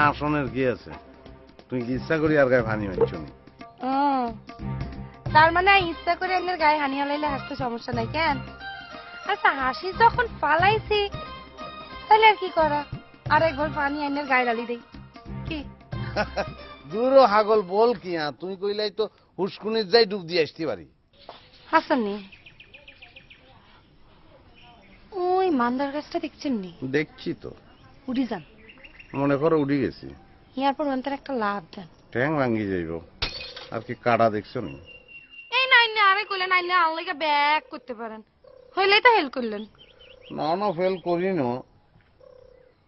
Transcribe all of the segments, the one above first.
আসনের কি আছে? তুমি কি ইচ্ছা করি আর গায়ে পানি মারছো নি? তার মানে ইচ্ছা করে এনের গায়ে হানি হালাইলে হাসতে সমস্যা নাই কেন? আচ্ছা হাসি যখন পালাইছি তাহলে আর কি করা? আর একবার পানি এনের গায়ে ঢালি দেই কি? দূর হাগল বল কি তুই কইলাই তো হুসকুনির যাই ডুব দিয়ে আসতে পারি। হাসানি ওই মান্দার গাছটা দেখছেন নি? দেখছি তো। উঠি যান, মনে করো উঠে গেছি। ইয়ার পর অন্তর একটা লাভ দেন। ট্যাং ভাঙ্গি যাইব। আর কি কাটা দেখছো নি? এই নাইলে আরে কইলেন নাইলে আনলাইকা ব্যাক করতে পারেন, হইলেই তো হেল্প করলেন। না না ফেল করি না।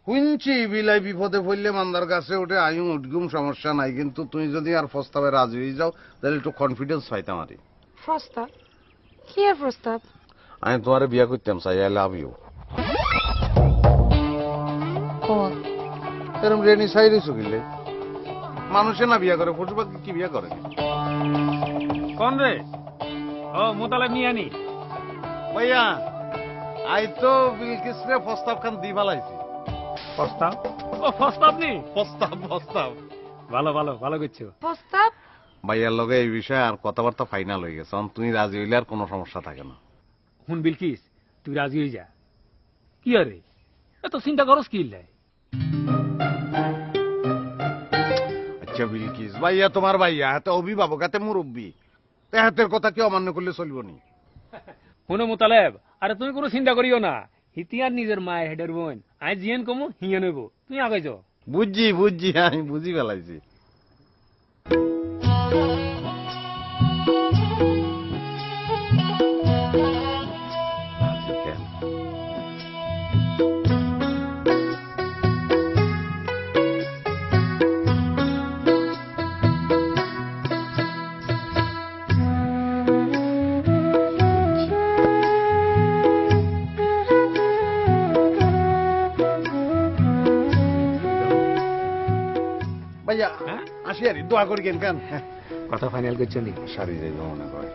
শুনছি বিলাই বিপদে পড়লে মান্দার কাছে উঠে আয়ু উঠগুম সমস্যা নাই, কিন্তু তুই যদি আর প্রস্তাবে রাজি হয়ে যাও তাহলে একটু কনফিডেন্স পাইতাম আরে। প্রস্তাব? কি আর প্রস্তাব? আমি তোমারে বিয়া করতাম চাই, আই লাভ ইউ। এরম রেনি সাইড হইছো কিলে? মানুষে না বিয়া করে, পশু পাখি কি বিয়া করে? কোন রে? ও মোতালেব নিয়ে আনি। ভাইয়া আই তো বিলকিসরে প্রস্তাব খান দি ফেলাইছি। প্রস্তাব? ও প্রস্তাব নি? প্রস্তাব প্রস্তাব। ভালো ভালো ভালো করছো। প্রস্তাব? ভাইয়ার লগে এই বিষয়ে আর কথাবার্তা ফাইনাল হয়ে গেছে, তুমি রাজি হইলে আর কোনো সমস্যা থাকে না। হুন বিলকিস, তুই রাজি হয়ে যা। কি আরে এত চিন্তা করস কি লাই? আচ্ছা বিলকিস ভাইয়া তোমার ভাইয়া, এত অভিভাবক, এত মুরব্বী, হাতের কথা কি অমান্য করলে চলব নি? হুনো মোতালেব, আরে তুমি কোনো চিন্তা করিও না। হিতিয়ার নিজের মায়ের হেডের বোন, আই জিয়েন কমু হিয়ে নেব, তুমি আগে যাও। বুঝছি বুঝছি, আমি বুঝি ফেলাইছি। ভাইয়া হ্যাঁ আসি আর দোয়া করি কেন কেন কথা ফাইনাল করছো নি? সারি যাইব মনে করে।